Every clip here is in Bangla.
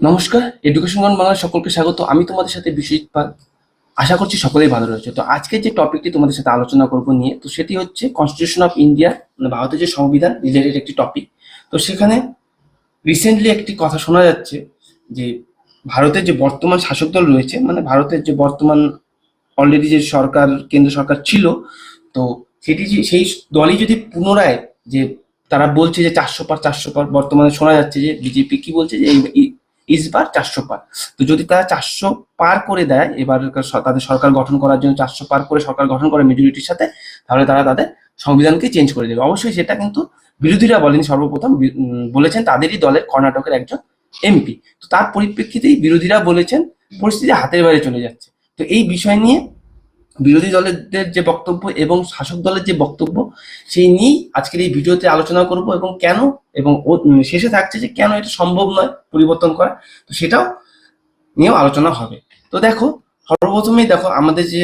নমস্কার, এডুকেশন ওয়ান বাংলার সকলকে স্বাগত। আমি তোমাদের সাথে বিশ্বজিৎ পাল। আশা করছি সকলেই ভালো রয়েছে। তো আজকে যে টপিকটি তোমাদের সাথে আলোচনা করব নিয়ে, তো সেটি হচ্ছে কনস্টিটিউশন অফ ইন্ডিয়া, মানে ভারতের যে সংবিধান রিলেটেড একটি টপিক। তো সেখানে রিসেন্টলি একটি কথা শোনা যাচ্ছে যে ভারতের যে বর্তমান শাসক দল রয়েছে, মানে ভারতের যে বর্তমান অলরেডি যে সরকার, কেন্দ্র সরকার ছিল, তো সেটি যে সেই দলই যদি পুনরায় যে তারা বলছে যে 400 পার, বর্তমানে শোনা যাচ্ছে যে বিজেপি কি বলছে যে ইসবার 400 পার। তো যদি তারা 400 পার করে দেয়, এবার তাদের সরকার গঠন করার জন্য 400 পার করে সরকার গঠন করে মেজরিটির সাথে, তাহলে তারা তাদের সংবিধানকে চেঞ্জ করে দেবে। অবশ্যই সেটা কিন্তু বিরোধীরা বলেনি, সর্বপ্রথম বলেছেন তাদেরই দলের কর্ণাটকের একজন এমপি। তো তার পরিপ্রেক্ষিতেই বিরোধীরা বলেছেন পরিস্থিতি হাতের বাইরে চলে যাচ্ছে। তো এই বিষয় নিয়ে বিরোধী দলের যে বক্তব্য এবং শাসক দলের যে বক্তব্য, সেই নিয়েই আজকের এই ভিডিওতে আলোচনা করব, এবং কেন, এবং শেষে থাকছে যে কেন এটা সম্ভব নয় পরিবর্তন করা, তো সেটাও নিয়েও আলোচনা হবে। তো দেখো, সর্বপ্রথমেই দেখো আমাদের যে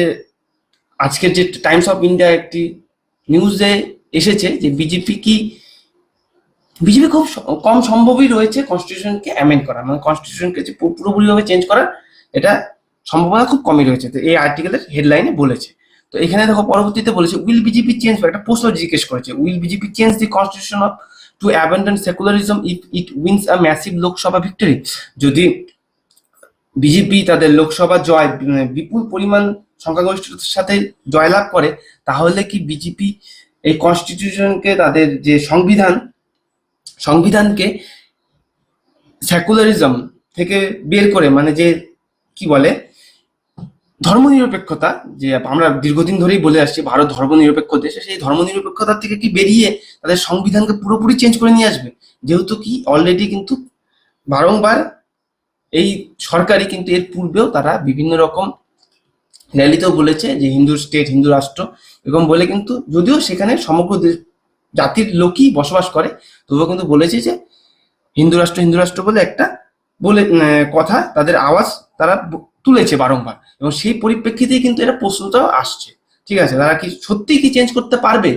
আজকের যে টাইমস অফ ইন্ডিয়া একটি নিউজে এসেছে যে বিজেপি খুব কম সম্ভবই রয়েছে কনস্টিটিউশনকে অ্যামেন্ড করা, মানে কনস্টিটিউশনকে যে পুরোপুরিভাবে চেঞ্জ করার এটা সম্ভাবনা খুব কমই রয়েছে। তো এই আর্টিকেলের হেডলাইনে বলেছে। তো এখানে দেখো পরবর্তীতে বলেছে উইল বিজেপি চেঞ্জ, একটা প্রশ্ন জিজ্ঞেস করেছে, will BJP change the constitution of to abandon secularism if it wins a massive Lok Sabha victory. যদি বিজেপি তাদের লোকসভা জয়, বিপুল পরিমাণ সংখ্যাগরিষ্ঠতার সাথে জয়লাভ করে, তাহলে কি বিজেপি এই কনস্টিটিউশনকে, তাদের যে সংবিধানকে সেকুলারিজম থেকে বের করে, মানে যে কি বলে ধর্মনিরপেক্ষতা, যে আমরা দীর্ঘদিন ধরেই বলে আসছি ভারত ধর্মনিরপেক্ষ দেশ, সেই ধর্মনিরপেক্ষতার থেকে কি বেরিয়ে তাদের সংবিধানকে পুরোপুরি চেঞ্জ করে নিয়ে আসবে? যেহেতু কি অলরেডি কিন্তু বারংবার এই সরকারই কিন্তু এর পূর্বেও তারা বিভিন্ন রকম র্যালিতেও বলেছে যে হিন্দু স্টেট, হিন্দু রাষ্ট্র, এবং বলে কিন্তু যদিও সেখানে সমগ্র জাতির লোকই বসবাস করে, তবুও কিন্তু বলেছে যে হিন্দু রাষ্ট্র বলে একটা বলে কথা, তাদের আওয়াজ তারা তুলেছে বারংবার, এবং সেই পরিপ্রেক্ষিতেই কিন্তু এটা প্রশ্নটাও আসছে। ঠিক আছে, তারা কি সত্যিই কি চেঞ্জ করতে পারবে?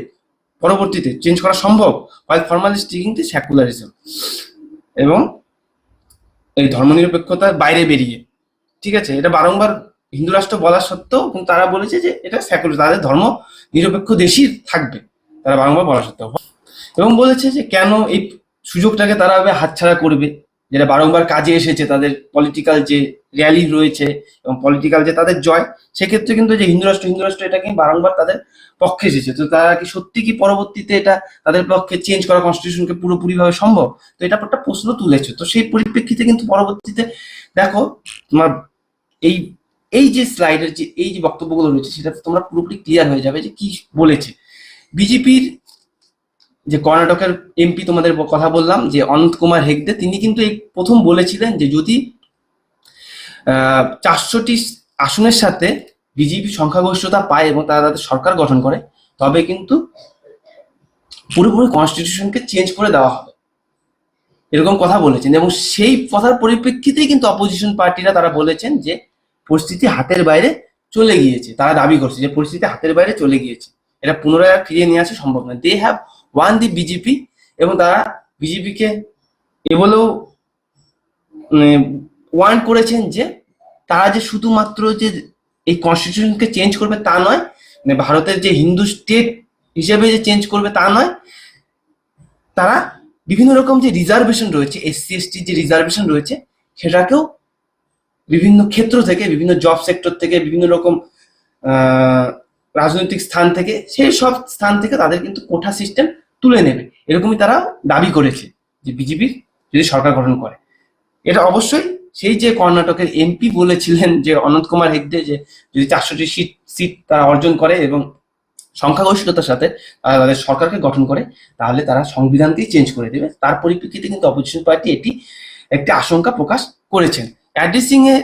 পরবর্তীতে চেঞ্জ করা সম্ভব হয় ফর্মালিস্টিক কিন্তু সেকুলারিজম এবং এই ধর্মনিরপেক্ষতার বাইরে বেরিয়ে। ঠিক আছে, এটা বারংবার হিন্দু রাষ্ট্র বলা সত্ত্বেও কিন্তু তারা বলেছে যে এটা সেকুলার, তাদের ধর্ম নিরপেক্ষ দেশই থাকবে, তারা বারংবার বলা সত্ত্বেও, এবং বলেছে যে কেন এই সুযোগটাকে তারা হাতছাড়া করবে, যেটা বারংবার কাজে এসেছে তাদের পলিটিক্যাল যে র্যালি রয়েছে এবং পলিটিক্যাল যে তাদের জয়, সেক্ষেত্রে কিন্তু যে হিন্দু রাষ্ট্র এটা কিন্তু বারংবার তাদের পক্ষে এসেছে। তো তারা কি সত্যি কি পরবর্তীতে এটা তাদের পক্ষে চেঞ্জ করা কনস্টিটিউশনকে পুরোপুরিভাবে সম্ভব? তো এটা একটা প্রশ্ন তুলেছে। তো সেই পরিপ্রেক্ষিতে কিন্তু পরবর্তীতে দেখো তোমার এই এই যে স্লাইডের যে এই যে বক্তব্যগুলো রয়েছে, সেটাতে তোমরা পুরোপুরি ক্লিয়ার হয়ে যাবে যে কি বলেছে বিজেপির যে কর্ণাটকের এমপি। তোমাদের কথা বললাম যে অনন্ত কুমার হেগদে, তিনি কিন্তু এই প্রথম বলেছিলেন যে যদি 400টি আসনের সাথে বিজেপি সংখ্যাগরিষ্ঠতা পায় এবং তারা তাদের সরকার গঠন করে, তবে কিন্তু পুরোপুরি কনস্টিটিউশনকে চেঞ্জ করে দেওয়া হবে, এরকম কথা বলেছেন। এবং সেই কথার পরিপ্রেক্ষিতেই কিন্তু অপোজিশন পার্টিরা তারা বলেছেন যে পরিস্থিতি হাতের বাইরে চলে গিয়েছে, তারা দাবি করছে যে পরিস্থিতি হাতের বাইরে চলে গিয়েছে, এটা পুনরায় আর ফিরিয়ে নিয়ে আসা সম্ভব নয়। They have won the BJP, এবং তারা বিজেপিকে এ বলেও ওয়ার্ন করেছেন যে তারা যে শুধুমাত্র যে এই কনস্টিটিউশনকে চেঞ্জ করবে তা নয়, মানে ভারতের যে হিন্দু স্টেট হিসেবে যে চেঞ্জ করবে তা নয়, তারা বিভিন্ন রকম যে রিজার্ভেশন রয়েছে, এসসি এসটি যে রিজার্ভেশন রয়েছে, সেটাকেও বিভিন্ন ক্ষেত্র থেকে, বিভিন্ন জব সেক্টর থেকে, বিভিন্ন রকম রাজনৈতিক স্থান থেকে, সেই সব স্থান থেকে তাদের কিন্তু কোটা সিস্টেম তুলে নেবে, এরকমই তারা দাবি করেছে যে বিজেপির যদি সরকার গঠন করে। এটা অবশ্যই সেই যে কর্ণাটকের এমপি বলেছিলেন যে অনন্ত কুমার হেগডে, যে যদি 400টি সিট তারা অর্জন করে এবং সংখ্যাগরিষ্ঠতার সাথে তাদের সরকারকে গঠন করে, তাহলে তারা সংবিধানকেই চেঞ্জ করে দেবে। তার পরিপ্রেক্ষিতে কিন্তু অপোজিশন পার্টি এটি একটি আশঙ্কা প্রকাশ করেছেন। অ্যাড্রেসিং এ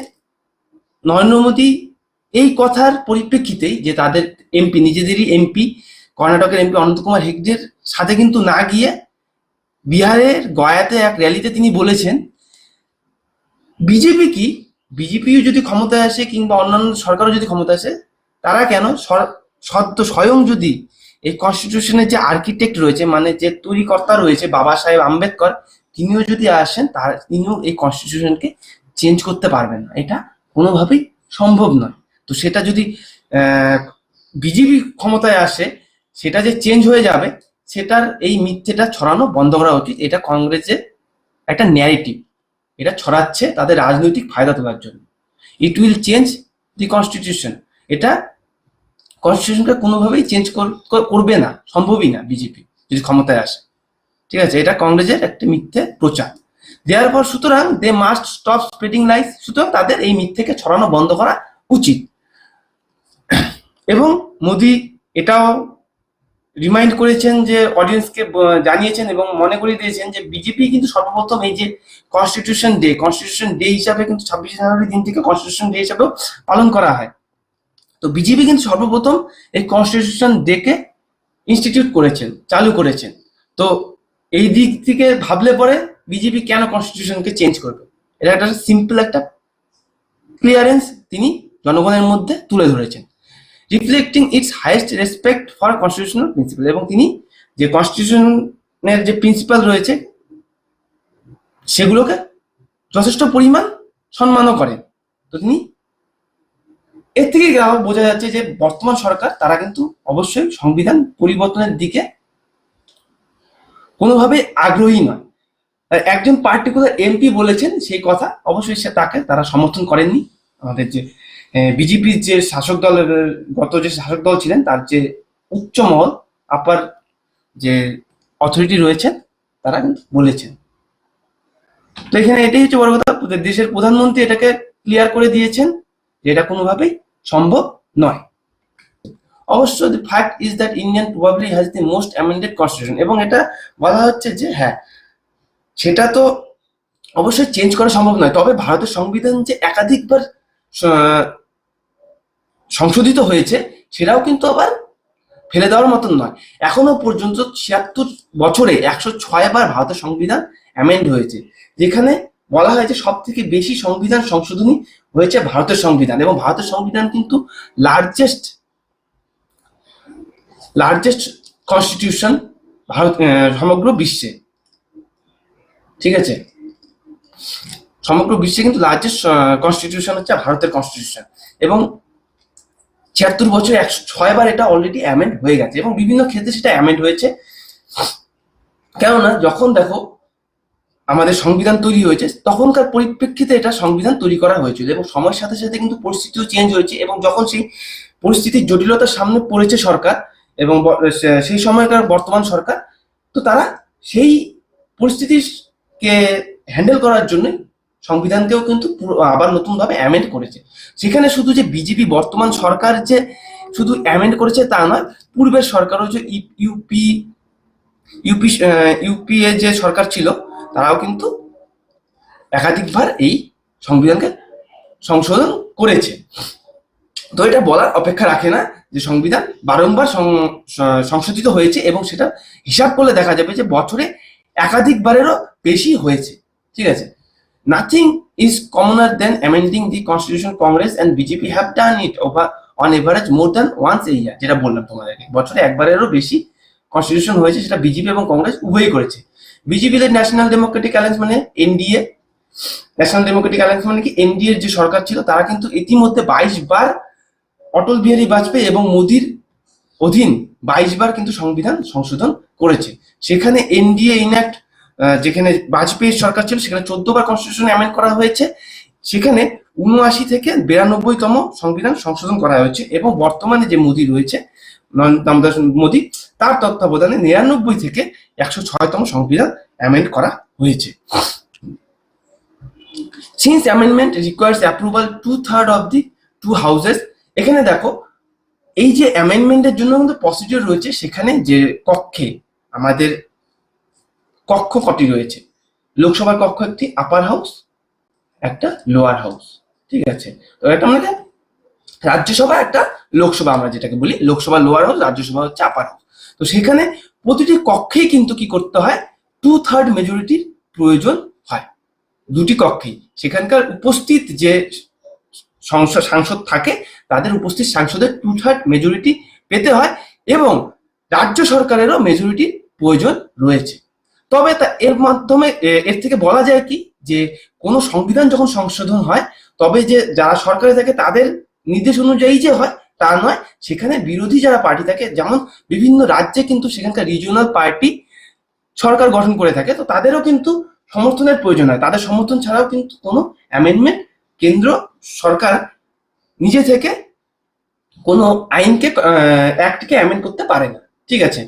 নরেন্দ্র মোদী এই কথার পরিপ্রেক্ষিতেই যে তাদের এমপি, নিজেদেরই এমপি, কর্ণাটকের এমপি অনন্ত কুমার হেগডের সাথে কিন্তু না গিয়ে বিহারের গয়াতে এক র্যালিতে তিনি বলেছেন বিজেপিও যদি ক্ষমতায় আসে কিংবা অন্যান্য সরকারও যদি ক্ষমতায় আসে, তারা কেন স্বয়ং যদি এই কনস্টিটিউশনের যে আর্কিটেক্ট রয়েছে, মানে যে তৈরিকর্তা রয়েছে বাবা সাহেব আম্বেদকর, তিনিও যদি আসেন তিনিও এই কনস্টিটিউশনকে চেঞ্জ করতে পারবেন না, এটা কোনোভাবেই সম্ভব নয়। তো সেটা যদি বিজেপি ক্ষমতায় আসে, সেটা যে চেঞ্জ হয়ে যাবে, সেটার এই মিথ্যেটা ছড়ানো বন্ধ করা উচিত। এটা কংগ্রেসের একটা ন্যারেটিভ, এটা ছড়াচ্ছে তাদের রাজনৈতিক ফায়দা তোলার জন্য। It will change the constitution, এটা কনস্টিটিউশনটা কোনোভাবেই চেঞ্জ করবে না, সম্ভবই না বিজেপি যদি ক্ষমতায় আসে। ঠিক আছে, এটা কংগ্রেসের একটা মিথ্যে প্রচার। দেওয়ার পর সুতরাং they must stop spreading lies, সুতরাং তাদের এই মিথ্যেকে ছড়ানো বন্ধ করা উচিত। এবং মোদি এটাও রিমাইন্ড করেছেন, যে অডিয়েন্সকে জানিয়েছেন এবং মনে করিয়ে দিয়েছেন যে বিজেপি কিন্তু সর্বপ্রথম এই যে কনস্টিটিউশন ডে হিসাবে কিন্তু 26শে জানুয়ারি দিন থেকে কনস্টিটিউশন ডে হিসাবেও পালন করা হয়। তো বিজেপি কিন্তু সর্বপ্রথম এই কনস্টিটিউশন ডেকে ইনস্টিটিউট করেছেন, চালু করেছেন। তো এই দিক থেকে ভাবলে পরে বিজেপি কেন কনস্টিটিউশনকে চেঞ্জ করবে, এটা একটা সিম্পল একটা ক্লিয়ারেন্স তিনি জনগণের মধ্যে তুলে ধরেছেন, reflecting it's highest respect for constitutional principal. এবং তিনি যে কনস্টিটিউশনের যে প্রিন্সিপাল রয়েছে সেগুলোকে যথেষ্ট পরিমাণ সম্মানও করেন। তো তিনি এর থেকে বোঝা যাচ্ছে যে বর্তমান সরকার তারা কিন্তু অবশ্যই সংবিধান পরিবর্তনের দিকে কোনোভাবে আগ্রহী নয়। একজন পার্টিকুলার এমপি বলেছেন সেই কথা, অবশ্যই তাকে তারা সমর্থন করেননি। আমাদের যে বিজেপির যে শাসক দলের গত যে শাসক দল ছিলেন তার যে উচ্চ মহল, আপার যে অথরিটি রয়েছে, তারা কিন্তু বলেছেন। তো এখানে এটাই হচ্ছে বড় কথা, দেশের প্রধানমন্ত্রী এটাকে ক্লিয়ার করে দিয়েছেন যে এটা কোনোভাবেই সম্ভব নয়। অবশ্য দি fact is that Indian probably has the most amended constitution, এবং এটা বলা হচ্ছে যে হ্যাঁ, সেটা তো অবশ্যই চেঞ্জ করা সম্ভব নয়, তবে ভারতের সংবিধান যে একাধিকবার সংশোধিত হয়েছে সেটাও কিন্তু আবার ফেলে দেওয়ার মতন নয়। এখনো পর্যন্ত ৭৬ বছরে ১০৬ বার ভারতের সংবিধান অ্যামেন্ড হয়েছে, যেখানে বলা হয়েছে সব থেকে বেশি সংবিধান সংশোধনী হয়েছে ভারতের সংবিধান। এবং ভারতের সংবিধান কিন্তু লার্জেস্ট কনস্টিটিউশন ভারত সমগ্র বিশ্বে। ঠিক আছে, সমগ্র বিশ্বে কিন্তু লার্জেস্ট কনস্টিটিউশন হচ্ছে ভারতের কনস্টিটিউশন। এবং ৭৬ বছরে ১০৬ বার এটা অলরেডি অ্যামেন্ড হয়ে গেছে, এবং বিভিন্ন ক্ষেত্রে সেটা অ্যামেন্ড হয়েছে। কেননা যখন দেখো আমাদের সংবিধান তৈরি হয়েছে, তখনকার পরিপ্রেক্ষিতে এটা সংবিধান তৈরি করা হয়েছিল, এবং সময়ের সাথে সাথে কিন্তু পরিস্থিতিও চেঞ্জ হয়েছে। এবং যখন সেই পরিস্থিতির জটিলতার সামনে পড়েছে সরকার, এবং সেই সময়কার বর্তমান সরকার, তো তারা সেই পরিস্থিতিকে হ্যান্ডেল করার জন্য সংবিধানকেও কিন্তু আবার নতুনভাবে অ্যামেন্ড করেছে। সেখানে শুধু যে বিজেপি বর্তমান সরকার যে শুধু অ্যামেন্ড করেছে তা নয়, পূর্বের সরকারও যে ইউপিএ যে সরকার ছিল তারাও কিন্তু একাধিকবার এই সংবিধানকে সংশোধন করেছে। তো এটা বলার অপেক্ষা রাখে না যে সংবিধান বারংবার সংশোধিত হয়েছে, এবং সেটা হিসাব করলে দেখা যাবে যে বছরে একাধিকবারেরও বেশি হয়েছে। ঠিক আছে, nothing is commoner than amending the constitution. Congress and BJP have done it on average more than once a year, যেটা বললাম তোমাদেরকে, বছরে একবারেরও বেশি কনস্টিটিউশন হয়েছে, সেটা বিজেপি এবং কংগ্রেস উভয়ই করেছে। বিজেপি ন্যাশনাল ডেমোক্রেটিক অ্যালায়েন্স মানে এনডিএ, ন্যাশনাল ডেমোক্রেটিক অ্যালায়েন্স মানে কি এনডিএ এর যে সরকার ছিল, তারা কিন্তু ইতিমধ্যে 22 বার অটল বিহারী বাজপেয়ী এবং মোদির অধীন 22 বার কিন্তু সংবিধান সংশোধন করেছে। সেখানে এনডিএ ইনঅ্যাক্ট, যেখানে বাজপেয়ীর সরকার ছিল সেখানে 14 বার কনস্টিটিউশন অ্যামেন্ড করা হয়েছে, সেখানে ৭৯ থেকে 92তম সংবিধান সংশোধন করা হয়েছে। এবং বর্তমানে যে মোদি রয়েছে, দামোদর মোদি, তার তত্ত্বাবধানে ৯৯ থেকে ১০৬তম সংবিধান অ্যামেন্ড করা হয়েছে। Since amendment requires approval 2/3 of the 2 houses, এখানে দেখো এই যে অ্যামেন্ডমেন্টের জন্য কিন্তু প্রসিডিওর রয়েছে, সেখানে যে কক্ষে আমাদের কক্ষ কটি রয়েছে, লোকসভার কক্ষ একটি আপার হাউস, একটা লোয়ার হাউস। ঠিক আছে, তো এটা আমাদের রাজ্যসভা, একটা লোকসভা, আমরা যেটাকে বলি লোকসভা লোয়ার হাউস, রাজ্যসভা হচ্ছে আপার হাউস। তো সেখানে প্রতিটি কক্ষেই কিন্তু কি করতে হয়, 2/3 মেজরিটির প্রয়োজন হয়, দুটি কক্ষেই। সেখানকার উপস্থিত যে সাংসদ থাকে, তাদের উপস্থিত সাংসদের 2/3 মেজরিটি পেতে হয়, এবং রাজ্য সরকারেরও মেজরিটির প্রয়োজন রয়েছে। তবে এর মাধ্যমে এর থেকে বলা যায় কি, যে কোনো সংবিধান যখন সংশোধন হয়, তবে যে যারা সরকারে থাকে তাদের নির্দেশ অনুযায়ী যে হয় তা নয়, সেখানে বিরোধী যারা পার্টি থাকে, যেমন বিভিন্ন রাজ্যে কিন্তু সেখানকার রিজিওনাল পার্টি সরকার গঠন করে থাকে, তো তাদেরও কিন্তু সমর্থনের প্রয়োজন হয়। তাদের সমর্থন ছাড়াও কিন্তু কোনো অ্যামেন্ডমেন্ট কেন্দ্র সরকার নিজে থেকে কোনো আইনকে অ্যাক্টকে অ্যামেন্ড করতে পারে না। ঠিক আছে,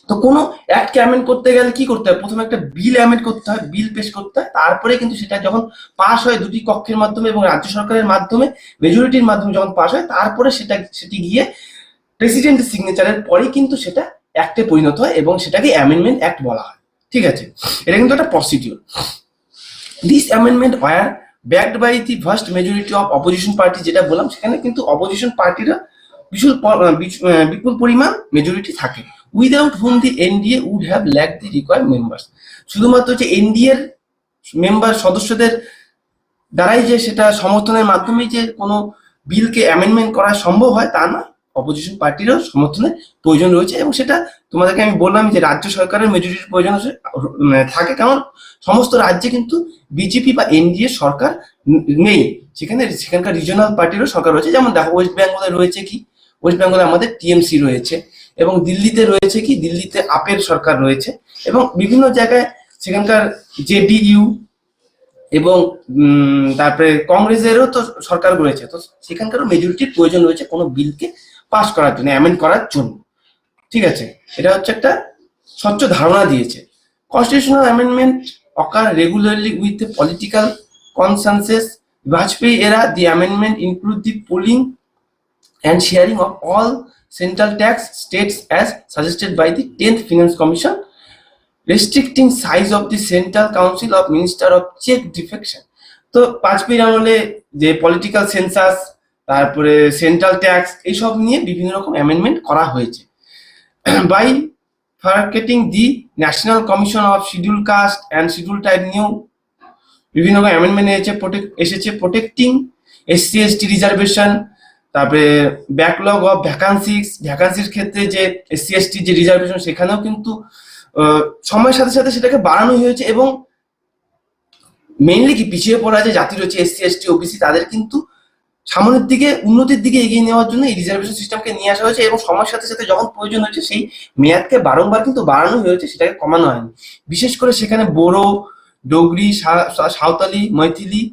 তো কোনো অ্যাক্টকে অ্যামেন্ড করতে গেলে কি করতে হয়, প্রথমে একটা বিল অ্যামেন্ড করতে হয়, বিল পেশ করতে হয়, তারপরে কিন্তু সেটা যখন পাস হয় দুটি কক্ষের মাধ্যমে এবং রাজ্য সরকারের মাধ্যমে, মেজরিটির মাধ্যমে যখন পাস হয়, তারপরে সেটি গিয়ে প্রেসিডেন্টের সিগনেচারের পরেই কিন্তু সেটা অ্যাক্টে পরিণত হয় এবং সেটাকে অ্যামেন্ডমেন্ট অ্যাক্ট বলা হয়। ঠিক আছে, এটা কিন্তু একটা procedure. This amendment were backed by the vast majority of opposition party, যেটা বললাম, সেখানে কিন্তু অপোজিশন পার্টিরা বিপুল পরিমাণ মেজরিটি থাকে, without whom the NDA would have lack the required members. শুধুমাত্র যে এনডিএ এর মেম্বার সদস্যদের দ্বারাই যে সেটা সমর্থনের মাধ্যমে যে কোনো বিলকে অ্যামেন্ডমেন্ট করা সম্ভব হয় তা নয়, অপোজিশন পার্টিরও সমর্থনের প্রয়োজন রয়েছে। এবং সেটা তোমাদেরকে আমি বললাম যে রাজ্য সরকারের মেজরিটির প্রয়োজন থাকে, কারণ সমস্ত রাজ্যে কিন্তু বিজেপি বা এনডিএ সরকার নেই, সেখানকার রিজনাল পার্টিরও সরকার রয়েছে। যেমন দেখো, ওয়েস্ট বেঙ্গলে রয়েছে কি, ওয়েস্ট বেঙ্গলে আমাদের টিএমসি রয়েছে, এবং দিল্লিতে রয়েছে কি, দিল্লিতে আপের সরকার রয়েছে, এবং বিভিন্ন জায়গায় সেখানকার জেডিইউ এবং তারপরে কংগ্রেসেরও তো সরকার রয়েছে, তো সেখানকারও মেজরিটির প্রয়োজন রয়েছে কোনো বিলকে পাস করার জন্য, অ্যামেন্ড করার জন্য। ঠিক আছে, এটা হচ্ছে একটা স্বচ্ছ ধারণা দিয়েছে। Constitutional amendment occur regularly with the political consensus. Vajpayee era, the amendment include the pooling and sharing of all central tax states as suggested by the 10th Finance Commission, restricting size of the Central Council of Minister of Check Defection. তো বাজপেয়ীর আমলে যে পলিটিক্যাল সেন্সাস, তারপরে সেন্ট্রাল ট্যাক্স, এইসব নিয়ে বিভিন্ন রকম অ্যামেন্ডমেন্ট করা হয়েছে। Bifurcating the national commission of scheduled caste and scheduled tribe নিয়েও বিভিন্ন রকম অ্যামেন্ডমেন্ট এসেছে। প্রোটেক্টিং এসসি এসটি রিজার্ভেশন, তারপরে ব্যাকলগ অফ ভ্যাকান্সির ক্ষেত্রে যে এসসি এসটি যে রিজার্ভেশন, সেখানেও কিন্তু সময়ের সাথে সাথে সেটাকে বাড়ানো হয়েছে। এবং মেইনলি কি, পিছিয়ে পড়া যে জাতি রয়েছে এসসি এসটি ওবিসি, তাদের কিন্তু সামনের দিকে উন্নতির দিকে এগিয়ে নেওয়ার জন্য এই রিজার্ভেশন সিস্টেমকে নিয়ে আসা হয়েছে, এবং সময়ের সাথে সাথে যখন প্রয়োজন হয়েছে সেই মেয়াদকে বারংবার কিন্তু বাড়ানো হয়েছে, সেটাকে কমানো হয়নি। বিশেষ করে সেখানে বোরো, ডোগরি, সাঁওতালি, মৈথিলি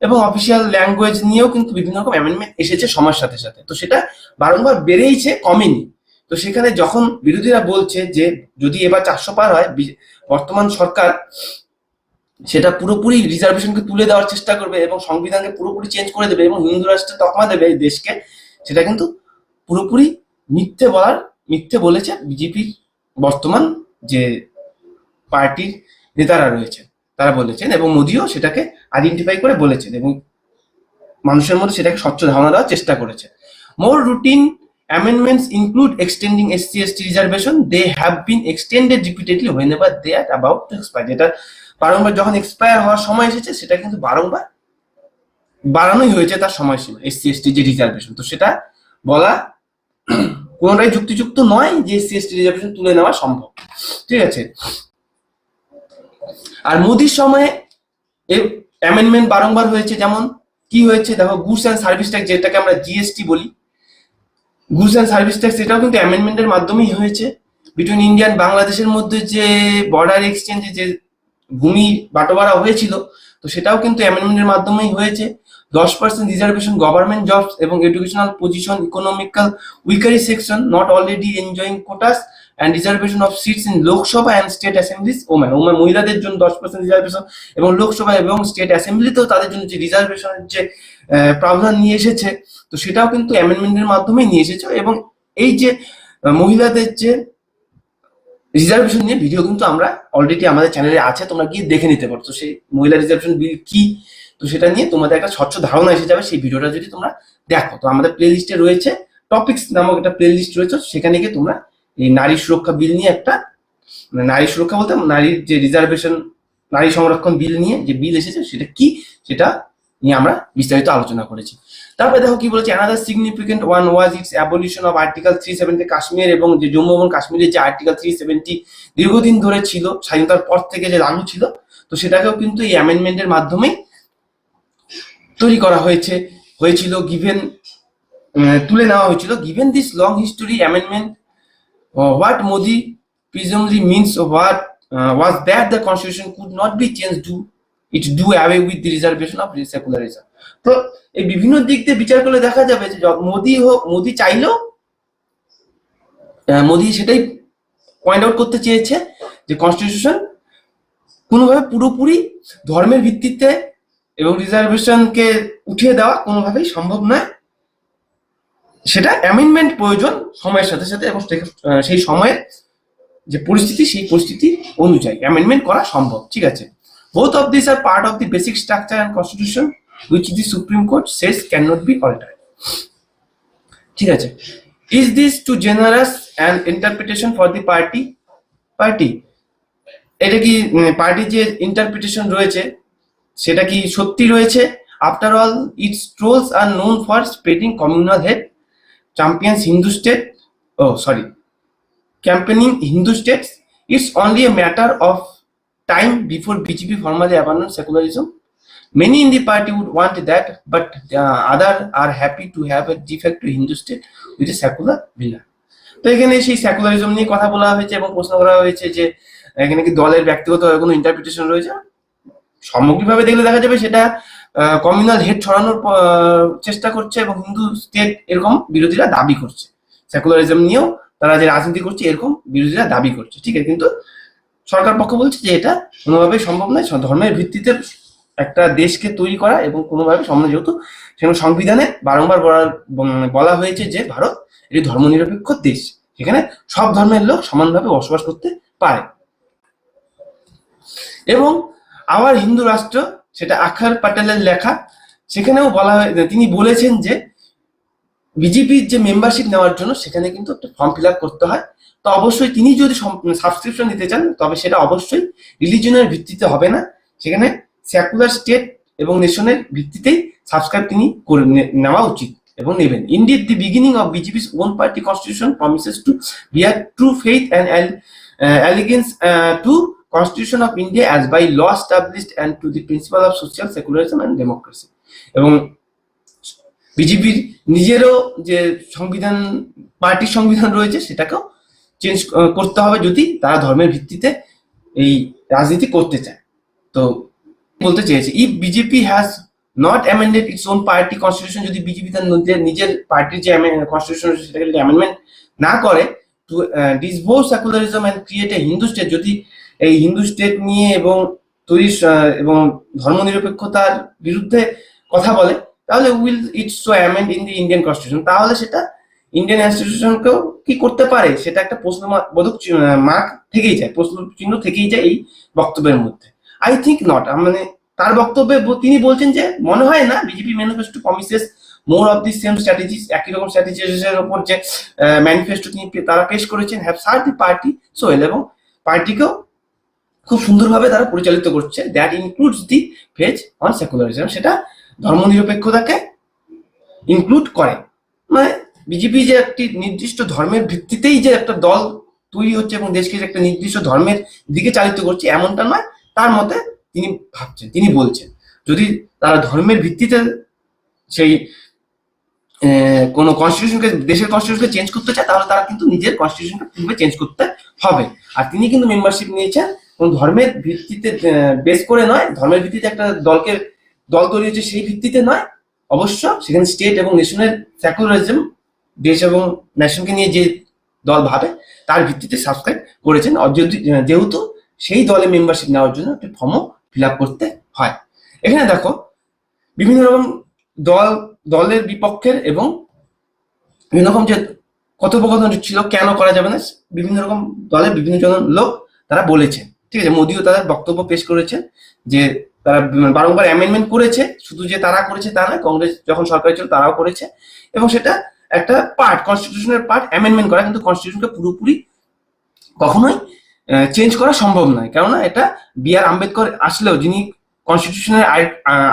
এবং অফিসিয়াল ল্যাঙ্গুয়েজ নিয়েও কিন্তু বিভিন্ন রকম অ্যামেন্ডমেন্ট এসেছে সময়ের সাথে সাথে, তো সেটা বারংবার বেড়েইছে, কমেনি। তো সেখানে যখন বিরোধীরা বলছে যে যদি এবার 400 পার হয়, বর্তমান সরকার সেটা পুরোপুরি রিজার্ভেশনকে তুলে দেওয়ার চেষ্টা করবে এবং সংবিধানকে পুরোপুরি চেঞ্জ করে দেবে এবং হিন্দু রাষ্ট্রের তকমা দেবে এই দেশকে, সেটা কিন্তু পুরোপুরি মিথ্যে বলেছে বিজেপির বর্তমান যে পার্টির নেতারা রয়েছে, তারা বলেছেন, এবং মোদিও সেটাকে আইডেন্টিফাই করে বলেছেন এবং মানুষের মধ্যে সেটাকে স্বচ্ছ ধারণা দেওয়ার চেষ্টা করেছে। মোর routine amendments include extending SC/ST reservation. They have been extended repeatedly whenever they are about to expire. যেটা বারংবার যখন এক্সপায়ার হওয়ার সময় এসেছে, সেটা কিন্তু বারংবার বাড়ানোই হয়েছে তার সময়সীমা, এসসি এসটি যে রিজার্ভেশন। তো সেটা বলা কোনোটাই যুক্তিযুক্ত নয় যে এসসি এসটি রিজার্ভেশন তুলে নেওয়া সম্ভব। ঠিক আছে, আর মোদির সময়ে অ্যামেন্ডমেন্ট বারংবার হয়েছে। যেমন কি হয়েছে দেখো, গুডস অ্যান্ড সার্ভিস ট্যাক্স, যেটাকে আমরা জিএসটি বলি, গুডস অ্যান্ড সার্ভিস ট্যাক্স, এটাও কিন্তু অ্যামেন্ডমেন্টের মাধ্যমেই হয়েছে। বিটুইন ইন্ডিয়া অ্যান্ড বাংলাদেশের মধ্যে যে বর্ডার এক্সচেঞ্জে যে ভূমি বাটোয়ারা হয়েছিল, তো সেটাও কিন্তু অ্যামেন্ডমেন্টের মাধ্যমেই হয়েছে। 10% রিজার্ভেশন গভর্নমেন্ট জবস এবং educational position, economical weaker section not already enjoying quotas and reservation of seats in Lok Sabha and state assemblies. মহিলাদের জন্য 10% রিজার্ভেশন, এবং লোকসভা এবং স্টেট অ্যাসেম্বলিতেও তাদের জন্য যে রিজার্ভেশনের যে প্রাবধান নিয়ে এসেছে, তো সেটাও কিন্তু অ্যামেন্ডমেন্টের মাধ্যমেই নিয়ে এসেছে। এবং এই যে মহিলাদের যে রিজার্ভেশন নিয়ে ভিডিও কিন্তু আমরা অলরেডি আমাদের চ্যানেলে আছে, তোমরা গিয়ে দেখে নিতে পারো। তো সেই মহিলা রিজার্ভেশন বিল কি, তো সেটা নিয়ে তোমাদের একটা স্বচ্ছ ধারণা এসে যাবে সেই ভিডিওটা যদি তোমরা দেখো। তো আমাদের প্লে লিস্টে রয়েছে, টপিকস নামক একটা প্লে লিস্ট রয়েছে, সেখানে গিয়ে তোমরা এই নারী সুরক্ষা বিল নিয়ে একটা, নারী সুরক্ষা বলতে নারীর যে রিজার্ভেশন, নারী সংরক্ষণ বিল নিয়ে যে বিল এসেছে সেটা কি, সেটা নিয়ে আমরা বিস্তারিত আলোচনা করেছি। তারপরে দেখো কি বলেছে, another significant one was it's abolition of article 370 Kashmir, এবং যে জম্মু এবং কাশ্মীরের যে আর্টিকেল 370 দীর্ঘদিন ধরে ছিল, স্বাধীনতার পর থেকে যে লাগু ছিল, তো সেটাকেও কিন্তু এই অ্যামেন্ডমেন্টের মাধ্যমেই তৈরি করা হয়েছিল, গিভেন তুলে নেওয়া হয়েছিল। Given this long history amendment what Modi presumably means was that the constitution could not be changed to it do away with the reservation of secularism. তো এই বিভিন্ন দিক দিয়ে বিচার করলে দেখা যাবে যে মোদি চাইলেও মোদি সেটাই পয়েন্ট আউট করতে চেয়েছে যে কনস্টিটিউশন কোনোভাবে পুরোপুরি ধর্মের ভিত্তিতে এবং রিজার্ভেশনকে উঠিয়ে দেওয়া কোনোভাবেই সম্ভব নয়, সেটা অ্যামেন্ডমেন্ট প্রয়োজন সময়ের সাথে সাথে, এবং সেই সময়ের যে পরিস্থিতি সেই পরিস্থিতি অনুযায়ী অ্যামেন্ডমেন্ট করা সম্ভব। ঠিক আছে, both of this are part of the basic structure and constitution which the Supreme Court says can not be altered. ঠিক আছে, is this too generous and interpretation for the party এটা কি পার্টির যে ইন্টারপ্রিটেশন রয়েছে সেটা কি সত্যি রয়েছে? After all its trolls are known for spreading communal hate, champions campaigning Hindu states. It's only a matter of time before BJP formally abandons secularism. Many in the party would want that, but others are happy to have a de facto Hindu state with a secular villa. তো এখানে সেই সেকুলারিজম নিয়ে কথা বলা হয়েছে এবং প্রশ্ন করা হয়েছে যে এখানে কি দলের ব্যক্তিগত কোনো ইন্টারপ্রিটেশন রয়েছে? সামগ্রিকভাবে দেখলে দেখা যাবে সেটা কমিউনাল হেড ছড়ানোর চেষ্টা করছে এবং হিন্দু স্টেট এরকম বিরোধীরা দাবি করছে, সেকুলারিজম নিয়েও তারা যে রাজনীতি করছে এরকম বিরোধীরা দাবি করছে। ঠিক আছে, কিন্তু সরকার পক্ষ বলছে যে এটা কোনোভাবেই সম্ভব নয়, ধর্মের ভিত্তিতে একটা দেশকে তৈরি করা এবং কোনোভাবে সম্ভব, যেহেতু সেখানে সংবিধানে বারংবার বলা হয়েছে যে ভারত এটি ধর্মনিরপেক্ষ দেশ, সেখানে সব ধর্মের লোক সমানভাবে বসবাস করতে পারে। এবং আবার হিন্দু রাষ্ট্র, সেটা আখার প্যাটেলের লেখা, সেখানেও বলা হয়, তিনি বলেছেন যে বিজেপির যে মেম্বারশিপ নেওয়ার জন্য সেখানে কিন্তু একটা ফর্ম ফিল আপ করতে হয়। তো অবশ্যই তিনি যদি সাবস্ক্রিপশন দিতে চান তবে সেটা অবশ্যই রিলিজনের ভিত্তিতে হবে না, সেখানে সেকুলার স্টেট এবং নেশনের ভিত্তিতেই সাবস্ক্রাইব তিনি করে নেওয়া উচিত এবং নেবেন। Indeed the beginning of BJP's own party constitution promises to bear true faith and allegiance to Constitution of India as by law established and to the principle of social secularism and democracy. এবং বিজেপির নিজেরও যে সংবিধান, পার্টির সংবিধান রয়েছে সেটাকেও চেঞ্জ করতে হবে যদি তারা ধর্মের ভিত্তিতে এই রাজনীতি করতে চায়। তো বলতে চেয়েছে, if BJP has not amended its own party constitution, যদি বিজেপি তার নিজের পার্টির যে কনস্টিটিউশন সেটাকে যদি অ্যামেন্ডমেন্ট না করে to divorce secularism and create a Hindu state, যদি এই হিন্দু স্টেট নিয়ে এবং তৈরি এবং ধর্মনিরপেক্ষতার বিরুদ্ধে কথা বলে, তাহলে will it so amend in the Indian constitution, তাহলে সেটা ইন্ডিয়ান ইনস্টিটিউশনকেও কি করতে পারে, সেটা একটা প্রশ্নবোধক মার্ক থেকেই যায়, প্রশ্ন চিহ্ন থেকেই যায় এই বক্তব্যের মধ্যে। আই থিঙ্ক নট, মানে তার বক্তব্যে তিনি বলছেন যে মনে হয় না BJP manifesto promises more of the same strategies, একই রকম স্ট্র্যাটেজিসের উপর যে ম্যানিফেস্টো তারা পেশ করেছেন, have serve the party so well, এবং পার্টিকেও খুব সুন্দরভাবে তারা পরিচালিত করছে। That includes the phase on secularism, সেটা ধর্মনিরপেক্ষতাকে ইনক্লুড করে। মানে বিজেপি যে একটি নির্দিষ্ট ধর্মের ভিত্তিতেই যে একটা দল তৈরি হচ্ছে এবং দেশকে একটা নির্দিষ্ট ধর্মের দিকে চালিত করছে এমনটা নয়, তার মতে তিনি ভাবছেন, তিনি বলছেন যদি তারা ধর্মের ভিত্তিতে সেই কোনো কনস্টিটিউশনকে, দেশের কনস্টিটিউশনকে চেঞ্জ করতে চায়, তাহলে তারা কিন্তু নিজের কনস্টিটিউশনকে পূর্বে চেঞ্জ করতে হবে। আর তিনি কিন্তু মেম্বারশিপ নিয়েছেন কোন ধর্মের ভিত্তিতে বেস করে নয়, ধর্মের ভিত্তিতে একটা দল তৈরি হচ্ছে সেই ভিত্তিতে নয়, অবশ্য সেখানে স্টেট এবং নেশনের সেকুলারিজম, দেশ এবং নেশনকে নিয়ে যে দল ভাবে তার ভিত্তিতে সাবস্ক্রাইব করেছেন, যেহেতু সেই দলে মেম্বারশিপ নেওয়ার জন্য একটি ফর্মও ফিল আপ করতে হয়। এখানে দেখো বিভিন্ন রকম দলের বিপক্ষের এবং বিভিন্ন রকম যে কথোপকথন ছিল কেন করা যাবে না, বিভিন্ন রকম দলের বিভিন্ন জন লোক তারা বলেছেন। ঠিক আছে, মোদিও তাদের বক্তব্য পেশ করেছেন যে তারা বারংবার অ্যামেন্ডমেন্ট করেছে, শুধু যে তারা করেছে তা নয়, কংগ্রেস যখন সরকারে ছিল তারাও করেছে, এবং সেটা একটা পার্ট, কনস্টিটিউশনের পার্ট অ্যামেন্ডমেন্ট করা, কিন্তু কনস্টিটিউশনকে পুরোপুরি কখনোই চেঞ্জ করা সম্ভব নয়, কেননা এটা বি আর আম্বেদকর আসলেও, যিনি কনস্টিটিউশনের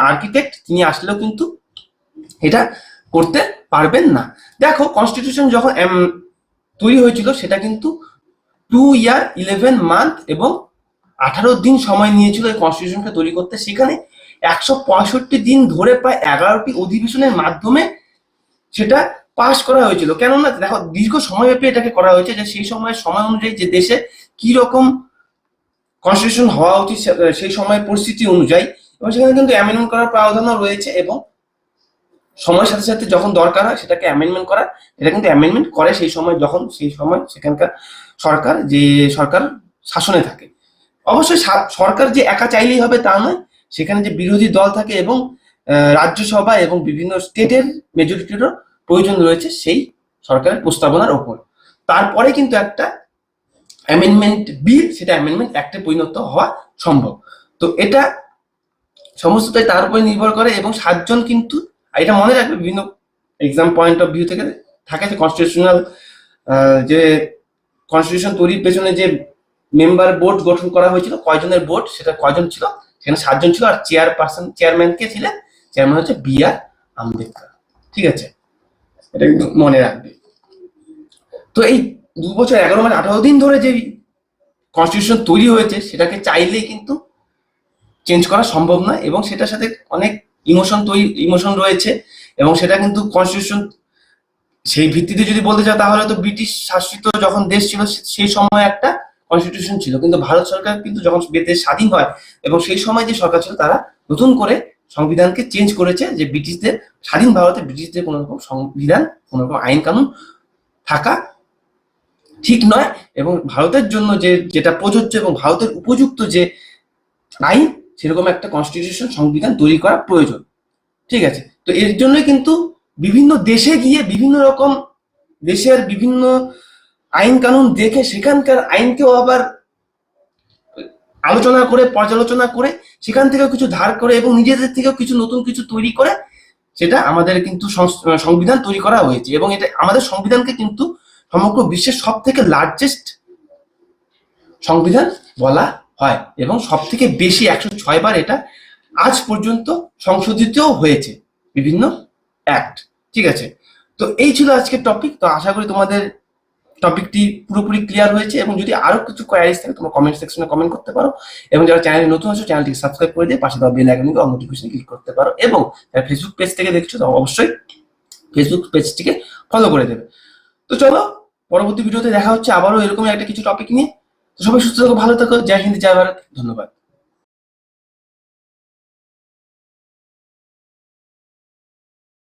আর্কিটেক্ট তিনি আসলেও কিন্তু এটা করতে পারবেন না। দেখো কনস্টিটিউশন যখন তৈরি হয়েছিল সেটা কিন্তু 2 ইয়ার 11 মান্থ এবং 18 দিন সময় নিয়েছিল এই কনস্টিটিউশনকে তৈরি করতে। সেখানে 165 দিন ধরে প্রায় 11টি অধিবেশনের মাধ্যমে সেটা পাস করা হয়েছিল। কেননা দেখো দীর্ঘ সময়ব্যাপী এটাকে করা হয়েছে, যে সেই সময় অনুযায়ী যে দেশে কি রকম কনস্টিটিউশন হওয়া উচিত সেই সময়ের পরিস্থিতি অনুযায়ী, এবং সেখানে কিন্তু অ্যামেন্ডমেন্ট করার প্রাবধানও রয়েছে, এবং সময়ের সাথে সাথে যখন দরকার হয় সেটাকে অ্যামেন্ডমেন্ট করা, এটা কিন্তু অ্যামেন্ডমেন্ট করে সেই সময় যখন সেই সময় সেখানকার সরকার শাসনে থাকে। অবশ্যই সরকার যে একা চাইলেই হবে তা নয়, সেখানে যে বিরোধী দল থাকে এবং রাজ্যসভা এবং বিভিন্ন স্টেটের মেজরিটিরও প্রয়োজন রয়েছে সেই সরকারের প্রস্তাবনার ওপর। তারপরে কিন্তু একটা অ্যামেন্ডমেন্ট বিল, সেটা অ্যামেন্ডমেন্ট অ্যাক্টে পরিণত হওয়া সম্ভব। তো এটা সমস্তটাই তার উপরে নির্ভর করে, এবং 7 জন কিন্তু, এটা মনে রাখবে বিভিন্ন এক্সাম পয়েন্ট অফ ভিউ থেকে থাকে, যে কনস্টিটিউশনাল যে কনস্টিটিউশন তৈরির পেছনে যে মেম্বার বোর্ড গঠন করা হয়েছিল, কয়জনের বোর্ড, সেটা কয়জন ছিল, সেখানে 7 জন ছিল। আর চেয়ারম্যান কে ছিলেন? চেয়ারম্যান হচ্ছে B.R. আম্বেদকর। ঠিক আছে, এটা কিন্তু মনে রাখবে। তো এই 2 বছর 11 মাস 18 দিন ধরে যে কনস্টিটিউশন তৈরি হয়েছে সেটাকে চাইলেই কিন্তু চেঞ্জ করা সম্ভব নয়, এবং সেটার সাথে অনেক ইমোশন রয়েছে, এবং সেটা কিন্তু কনস্টিটিউশন সেই ভিত্তিতে যদি বলতে চাও তাহলে তো ব্রিটিশ শাসিত যখন দেশ ছিল সেই সময় একটা কনস্টিটিউশন ছিল, কিন্তু ভারত সরকার কিন্তু যখন দেশ স্বাধীন হয় এবং সেই সময় যে সরকার ছিল তারা নতুন করে সংবিধানকে চেঞ্জ করেছে, যে ব্রিটিশদের স্বাধীন ভারতে ব্রিটিশদের কোনো রকম সংবিধান, কোনো রকম আইন কানুন থাকা ঠিক নয়, এবং ভারতের জন্য যেটা প্রযোজ্য এবং ভারতের উপযুক্ত যে আইন, সেরকম একটা কনস্টিটিউশন সংবিধান তৈরি করা প্রয়োজন। ঠিক আছে, তো এর জন্য কিন্তু বিভিন্ন দেশে গিয়ে বিভিন্ন রকম দেশের বিভিন্ন আইন কানুন দেখে সেখানকার আইনকেও আবার আলোচনা করে, পর্যালোচনা করে, সেখান থেকেও কিছু ধার করে এবং নিজেদের থেকেও কিছু নতুন কিছু তৈরি করে সেটা আমাদের কিন্তু সংবিধান তৈরি করা হয়েছে। এবং এটা আমাদের সংবিধানকে কিন্তু সমগ্র বিশ্বের সব থেকে লার্জেস্ট সংবিধান বলা হয়, এবং সব থেকে বেশি 106 বার এটা আজ পর্যন্ত সংশোধিত হয়েছে বিভিন্ন অ্যাক্ট। ঠিক আছে, তো এই ছিল আজকের টপিক। তো আশা করি তোমাদের টপিকটি পুরোপুরি ক্লিয়ার হয়েছে, এবং যদি আরো কিছু কোয়ারিজ থাকে তোমরা কমেন্ট সেকশনে কমেন্ট করতে পারো, এবং যারা চ্যানেলে নতুন আছো চ্যানেলটিকে সাবস্ক্রাইব করে দিয়ে পাশে দেওয়া বেল আইকনকে অল নোটিফিকেশন ক্লিক করতে পারো, এবং যারা ফেসবুক পেজ থেকে দেখছো তো অবশ্যই ফেসবুক পেজটিকে ফলো করে দেবে। তো চলো পরবর্তী ভিডিওতে দেখা হচ্ছে আবারও এরকমই একটা কিছু টপিক নিয়ে। তো সবাই সুস্থ থাকো, ভালো থাকো, জয় হিন্দ, জয় ভারত, ধন্যবাদ।